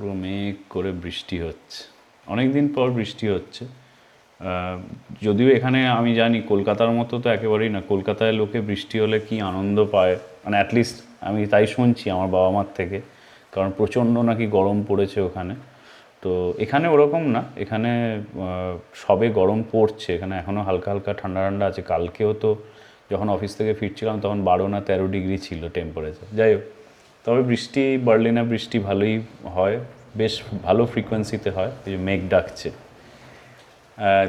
পুরো মেঘ করে বৃষ্টি হচ্ছে, অনেক দিন পর বৃষ্টি হচ্ছে। যদিও এখানে আমি জানি কলকাতার মতো তো একেবারেই না, কলকাতায় লোকে বৃষ্টি হলে কি আনন্দ পায়, মানে অ্যাটলিস্ট আমি তাই শুনছি আমার বাবা মার থেকে, কারণ প্রচণ্ড নাকি গরম পড়েছে ওখানে। তো এখানে ওরকম না, এখানে সবে গরম পড়ছে, এখানে এখনও হালকা হালকা ঠান্ডা ঠান্ডা আছে। কালকেও তো যখন অফিস থেকে ফিরছিলাম তখন 12 না 13 ডিগ্রি ছিল টেম্পারেচার। যাই হোক, তবে বৃষ্টি বার্লিনে বৃষ্টি ভালোই হয়, বেশ ভালো ফ্রিকোয়েন্সিতে হয়, এই যে মেঘ ডাকছে।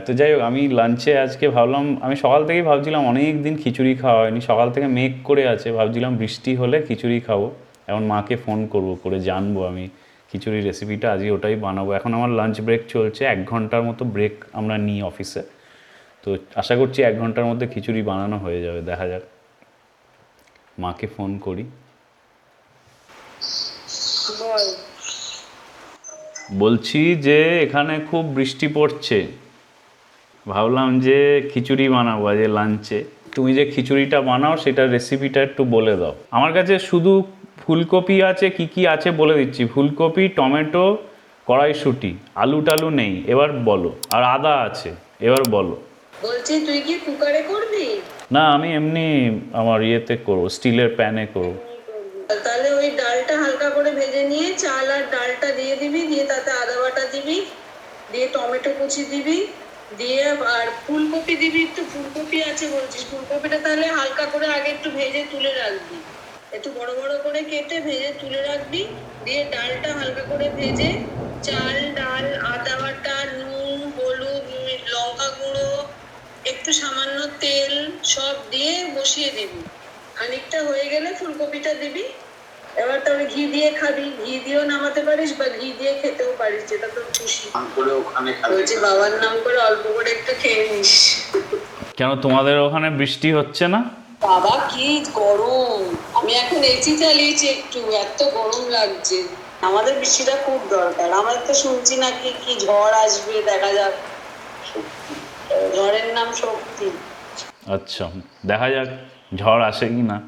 তো যাই হোক, আমি লাঞ্চে আজকে ভাবলাম, আমি সকাল থেকেই ভাবছিলাম অনেক দিন খিচুড়ি খাওয়া হয়নি, সকাল থেকে মেঘ করে আছে, ভাবছিলাম বৃষ্টি হলে খিচুড়ি খাবো। এখন মাকে ফোন করব, করে জানবো আমি খিচুড়ির রেসিপিটা, আজকে ওটাই বানাবো। এখন আমার লাঞ্চ ব্রেক চলছে, 1 ঘন্টার মতো ব্রেক আমরা নিই অফিসে, তো আশা করছি 1 ঘন্টার মধ্যে খিচুড়ি বানানো হয়ে যাবে। দেখা যাক, মাকে ফোন করি। বলছি যে এখানে খুব বৃষ্টি পড়ছে, ভাবলাম যে খিচুড়ি বানাবো আজ লাঞ্চে। তুমি যে খিচুড়িটা বানাও সেটার রেসিপিটা একটু বলে দাও। আমার কাছে শুধু ফুলকপি আছে, কি কি আছে বলে দিচ্ছি। ফুলকপি, টমেটো, কড়াইশুঁটি, আলু টালু নেই, এবার বলো। আর আদা আছে, এবার বলো। বলছি তুই কি কুকারে করবি? না, আমি এমনি আমার ইয়েতে করবো, স্টিলের প্যানে করবো। তাহলে ওই ডালটা হালকা করে ভেজে নিয়ে চাল আর ডালটা দিয়ে দিবি, দিয়ে তাতে আদা বাটা দিবি, দিয়ে টমেটো কুচি দিবি, দিয়ে আর ফুলকপি দিবি। একটু ফুলকপি আছে বলছিস, ফুলকপিটা তাহলে হালকা করে আগে একটু ভেজে তুলে রাখবি, একটু বড় বড় করে কেটে ভেজে তুলে রাখবি। দিয়ে ডালটা হালকা করে ভেজে চাল, ডাল, আদা বাটা, নুন, হলুদ, লঙ্কা গুঁড়ো, একটু সামান্য তেল সব দিয়ে বসিয়ে দিবি। খানিকটা হয়ে গেলে ফুলকপিটা দিবি। এবার তবে ঘি দিয়ে খাবি, ঘি দিয়েও নামাতে পারিস বা ঘি দিয়ে খেতেও পারিস, যেটা তোর খুশি। বলছি বাবার নাম করে অল্প করে একটু খেয়ে নিস। কেন তোমাদের ওখানে বৃষ্টি হচ্ছে না? বাবা কি গরম, আমি এখন এসি চালিয়েছি, একটু এত গরম লাগছে। আমাদের বৃষ্টিটা খুব দরকার, আমাদের তো শুনছি নাকি কি ঝড় আসবে, দেখা যাক। ঝড়ের নাম শক্তি। আচ্ছা, দেখা যাক ঝড় আসে কি না।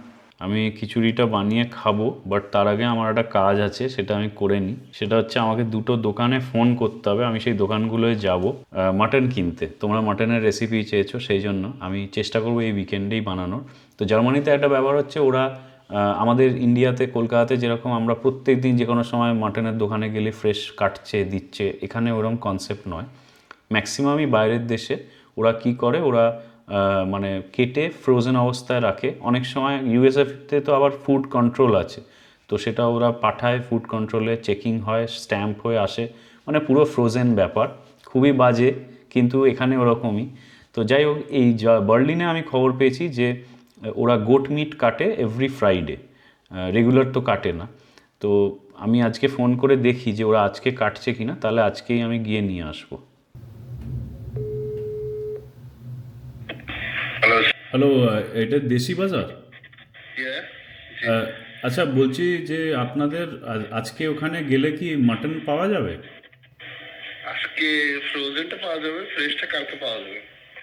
আমি খিচুড়িটা বানিয়ে খাবো, বাট তার আগে আমার একটা কাজ আছে, সেটা আমি করে নিই। সেটা হচ্ছে আমাকে দুটো দোকানে ফোন করতে হবে, আমি সেই দোকানগুলোয় যাব মাটন কিনতে। তোমরা মাটনের রেসিপি চেয়েছো, সেই জন্য আমি চেষ্টা করবো এই উইকেন্ডেই বানানোর। তো জার্মানিতে একটা ব্যাপার হচ্ছে, ওরা আমাদের ইন্ডিয়াতে কলকাতাতে যেরকম আমরা প্রত্যেক দিন যে কোনো সময় মাটনের দোকানে গেলে ফ্রেশ কাটছে দিচ্ছে, এখানে ওরকম কনসেপ্ট নয়। ম্যাক্সিমামই বাইরের দেশে ওরা কি করে, ওরা মানে কেটে ফ্রোজেন অবস্থায় রাখে। অনেক সময় ইউএসএতে তো আবার ফুড কন্ট্রোল আছে, তো সেটা ওরা পাঠায় ফুড কন্ট্রোলে, চেকিং হয়, স্ট্যাম্প হয়ে আসে, মানে পুরো ফ্রোজেন ব্যাপার, খুবই বাজে, কিন্তু এখানে ওরকমই। তো যাই হোক, এই বার্লিনে আমি খবর পেয়েছি যে ওরা গোট মিট কাটে এভরি ফ্রাইডে, রেগুলার তো কাটে না। তো আমি আজকে ফোন করে দেখি যে ওরা আজকে কাটছে কি না, তাহলে আজকেই আমি গিয়ে নিয়ে আসবো। হ্যালো, এটা দেশি বাজার? আচ্ছা, বলছি যে আপনাদের আজকে ওখানে গেলে কি মাটন পাওয়া যাবে? আজকে ফ্রোজেনটা পাওয়া যাবে, ফ্রেশটা কালকে পাওয়া যাবে।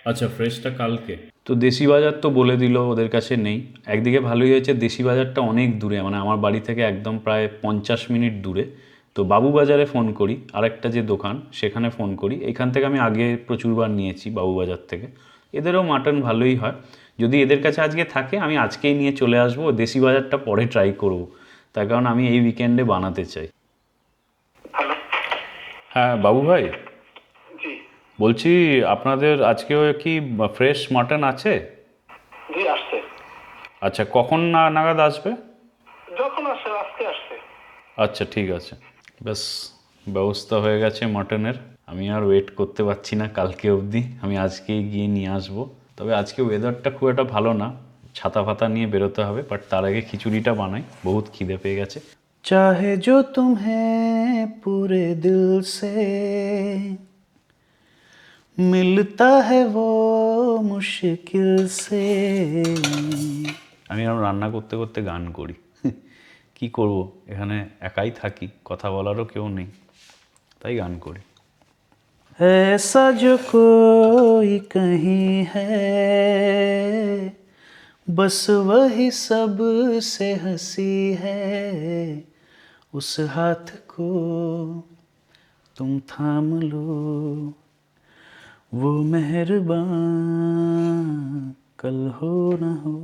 আচ্ছা, ফ্রেশটা কালকে। তো দেশি বাজার তো বলে দিল ওদের কাছে নেই। একদিকে ভালোই হয়েছে, দেশি বাজারটা অনেক দূরে, মানে আমার বাড়ি থেকে একদম প্রায় 50 মিনিট দূরে। তো বাবু বাজারে ফোন করি, আরেকটা যে দোকান সেখানে ফোন করি। এখান থেকে আমি আগে প্রচুরবার নিয়েছি বাবু বাজার থেকে, এদেরও মাটন ভালোই হয়। যদি এদের কাছে আজকে থাকে আমি আজকেই নিয়ে চলে আসবো, দেশি বাজারটা পরে ট্রাই করব, তার কারণ আমি এই উইকেন্ডে বানাতে চাই। হ্যালো, হ্যাঁ বাবু ভাই, জি বলছি আপনাদের আজকেও কি ফ্রেশ মাটন আছে? জি আসছে। আচ্ছা, কখন নাগাদ আসবে? যখন আসে, আজকে আসছে। আচ্ছা ঠিক আছে, ব্যাস, ব্যবস্থা হয়ে গেছে মাটনের। আমি আর ওয়েট করতে পারছি না কালকে অবধি, আমি আজকেই গিয়ে নিয়ে আসবো। তবে আজকে ওয়েদারটা খুব একটা ভালো না, ছাতা ফাতা নিয়ে বেরোতে হবে, বাট তার আগে খিচুড়িটা বানাই, বহুত খিদে পেয়ে গেছে। চাহে জো তুমহে পুরে দিল সে মিলতা হ্যায় वो মুশকিল সে। আমি এরকম রান্না করতে করতে গান করি, কি করব, এখানে একাই থাকি, কথা বলারও কেউ নেই, তাই গান করি। ऐसा जो कोई कहीं है बस वही सब से हंसी है उस हाथ को तुम थाम लो, वो मेहरबान कल हो न हो।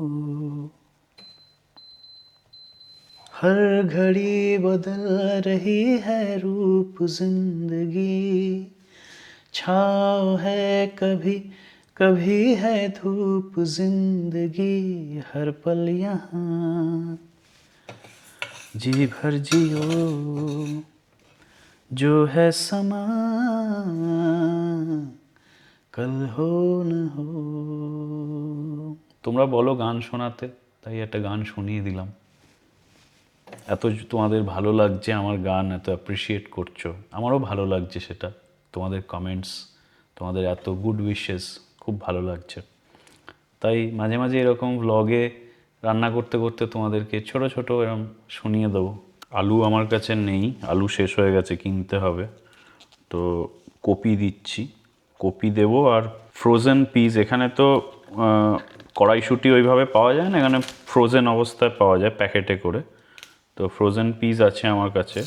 हर घड़ी बदल रही है रूप जिंदगी, छाँव है कभी कभी है धूप जिंदगी, हर पल यहाँ जी भर जियो, जो है समा कल हो न हो। তোমরা বলো গান শোনাতে, তাই একটা গান শুনিয়ে দিলাম। এত তোমাদের ভালো লাগছে আমার গান, এত অ্যাপ্রিসিয়েট করছো, আমারও ভালো লাগছে সেটা। তোমাদের কমেন্টস, তোমাদের এত গুড উইশেস খুব ভালো লাগছে। তাই মাঝে মাঝে এরকম ভ্লগে রান্না করতে করতে তোমাদেরকে ছোট ছোট এরকম শুনিয়ে দেবো। আলু আমার কাছে নেই, আলু শেষ হয়ে গেছে, কিনতে হবে। তো কপি দিচ্ছি, কপি দেবো আর ফ্রোজেন পিস। এখানে তো কড়াইশুঁটি ওইভাবে পাওয়া যায় না, এখানে ফ্রোজেন অবস্থায় পাওয়া যায় প্যাকেটে করে। তো ফ্রোজেন পিস আছে আমার কাছে।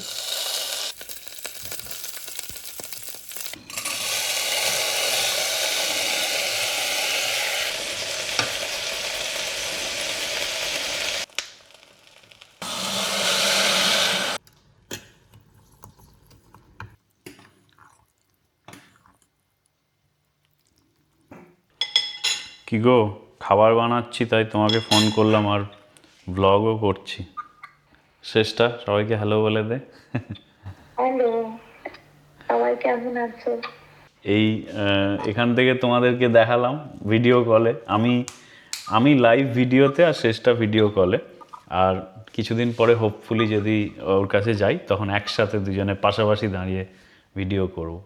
কি গো, খাবার বানাচ্ছি তাই তোমাকে ফোন করলাম, আর ব্লগও করছি। শেষটা সবাইকে হ্যালো বলে দে। হ্যালো, সবাই কেমন আছো? এই এখান থেকে তোমাদেরকে দেখালাম ভিডিও কলে, আমি লাইভ ভিডিওতে আর শেষটা ভিডিও কলে। আর কিছুদিন পরে হোপফুলি যদি ওর কাছে যাই তখন একসাথে দুজনে পাশাপাশি দাঁড়িয়ে ভিডিও করব।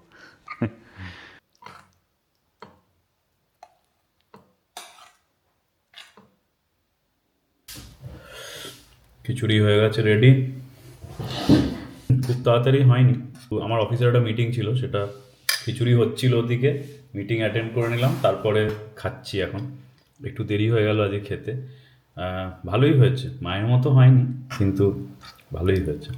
খিচুড়ি হয়ে গেছে রেডি। খুব তাড়াতাড়ি হয়নি, আমার অফিসের একটা মিটিং ছিল, সেটা খিচুড়ি হচ্ছিল ওদিকে, মিটিং অ্যাটেন্ড করে নিলাম, তারপরে খাচ্ছি। এখন একটু দেরি হয়ে গেল আজকে খেতে। ভালোই হয়েছে, মায়ের মতো হয়নি কিন্তু ভালোই হয়েছে।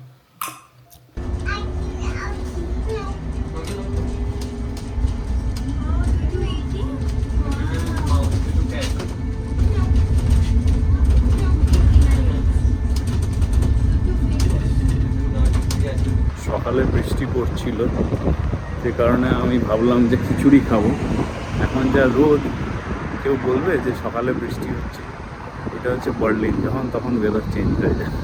সকালে বৃষ্টি পড়ছিল, সে কারণে আমি ভাবলাম যে খিচুড়ি খাবো। এখন যা রোদ, কেউ বলবে যে সকালে বৃষ্টি হচ্ছে। এটা হচ্ছে বার্লিন, যখন তখন ওয়েদার চেঞ্জ হয়ে যায়।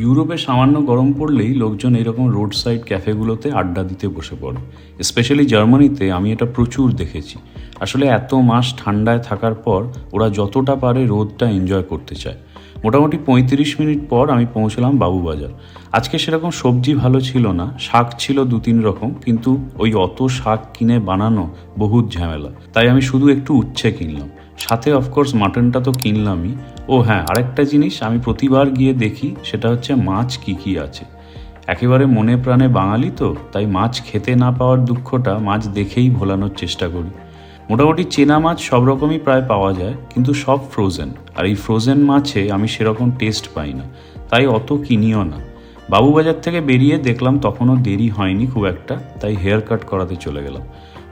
ইউরোপে সামান্য গরম পড়লেই লোকজন এইরকম রোড সাইড ক্যাফেগুলোতে আড্ডা দিতে বসে পড়ে। স্পেশালি জার্মানিতে আমি এটা প্রচুর দেখেছি। আসলে এত মাস ঠান্ডায় থাকার পর ওরা যতটা পারে রোদটা এনজয় করতে চায়। মোটামুটি 35 মিনিট পর আমি পৌঁছলাম বাবুবাজার। আজকে সেরকম সবজি ভালো ছিল না, শাক ছিল 2-3 রকম, কিন্তু ওই অত শাক কিনে বানানো বহুত ঝামেলা, তাই আমি শুধু একটু উচ্ছে কিনলাম। সাথে অফকোর্স মাটনটা তো কিনলামই। ও হ্যাঁ, আরেকটা জিনিস আমি প্রতিবার গিয়ে দেখি, সেটা হচ্ছে মাছ কি আছে। একেবারে মনে প্রাণে বাঙালি তো, তাই মাছ খেতে না পাওয়ার দুঃখটা মাছ দেখেই ভোলানোর চেষ্টা করি। মোটামুটি চেনা মাছ সব রকমই প্রায় পাওয়া যায়, কিন্তু সব ফ্রোজেন, আর এই ফ্রোজেন মাছে আমি সেরকম টেস্ট পাই না, তাই অত কিনিও না। বাবুবাজার থেকে বেরিয়ে দেখলাম তখনও দেরি হয়নি খুব একটা, তাই হেয়ার কাট করাতে চলে গেলাম।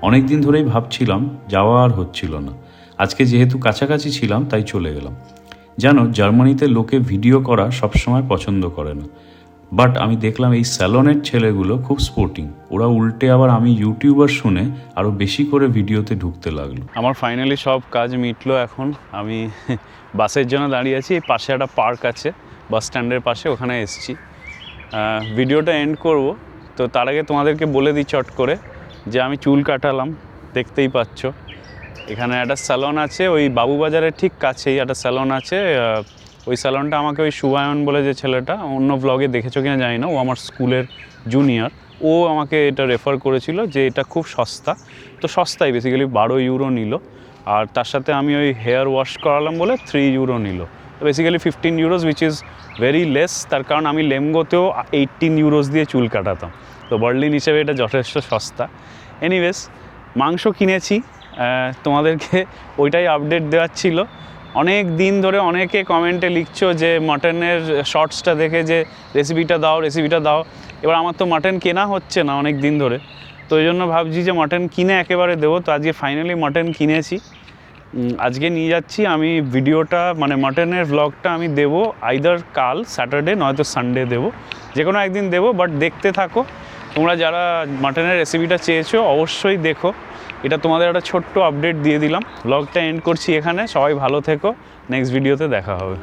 অনেক দিন ধরেই ভাবছিলাম, যাওয়া আর হচ্ছিল না। আজকে যেহেতু কাছাকাছি ছিলাম তাই চলে গেলাম। জানো, জার্মানিতে লোকে ভিডিও করা সবসময় পছন্দ করে না, বাট আমি দেখলাম এই স্যালনের ছেলেগুলো খুব স্পোর্টিং। ওরা উল্টে আবার আমি ইউটিউবার শুনে আরও বেশি করে ভিডিওতে ঢুকতে লাগলো। আমার ফাইনালি সব কাজ মিটলো। এখন আমি বাসের জন্য দাঁড়িয়ে আছি। এই পাশে একটা পার্ক আছে, বাস স্ট্যান্ডের পাশে, ওখানে এসেছি। ভিডিওটা এন্ড করব, তো তার আগে তোমাদেরকে বলে দিই চট করে যে আমি চুল কাটালাম, দেখতেই পাচ্ছ। এখানে একটা স্যালন আছে, ওই বাবুবাজারের ঠিক কাছেই একটা স্যালন আছে। ওই স্যালনটা আমাকে ওই শুভায়ন বলে যে ছেলেটা, অন্য ব্লগে দেখেছো কিনা জানি না, ও আমার স্কুলের জুনিয়র, ও আমাকে এটা রেফার করেছিল যে এটা খুব সস্তা। তো সস্তায় বেসিক্যালি 12 ইউরো নিল, আর তার সাথে আমি ওই হেয়ার ওয়াশ করালাম বলে 3 ইউরো নিল। Basically 15 euros which is very less, তার কারণ আমি লেমগোতেও 18 ইউরোস দিয়ে চুল কাটাতাম, তো বার্লিন হিসেবে এটা যথেষ্ট সস্তা। এনিওয়েজ মাংস কিনেছি, তোমাদেরকে ওইটাই আপডেট দেওয়ার ছিল। অনেক দিন ধরে অনেকে কমেন্টে লিখছো যে মাটনের শর্টসটা দেখে যে রেসিপিটা দাও। এবার আমার তো মাটন কেনা হচ্ছে না অনেক দিন ধরে, তো এই জন্য ভাবছি যে মাটন কিনে একেবারে দেবো। তো আজকে ফাইনালি মাটন কিনেছি, আজকে নিয়ে যাচ্ছি। আমি ভিডিওটা মানে মাটনের ভ্লগটা আমি দেবো আইদার কাল স্যাটারডে নয়তো সানডে দেবো, যে কোনো একদিন দেবো। বাট দেখতে থাকো তোমরা, যারা মাটনের রেসিপিটা চেয়েছো অবশ্যই দেখো। এটা তোমাদের একটা ছোট্ট আপডেট দিয়ে দিলাম। ভ্লগটা এন্ড করছি এখানে, সবাই ভালো থেকো, নেক্সট ভিডিওতে দেখা হবে।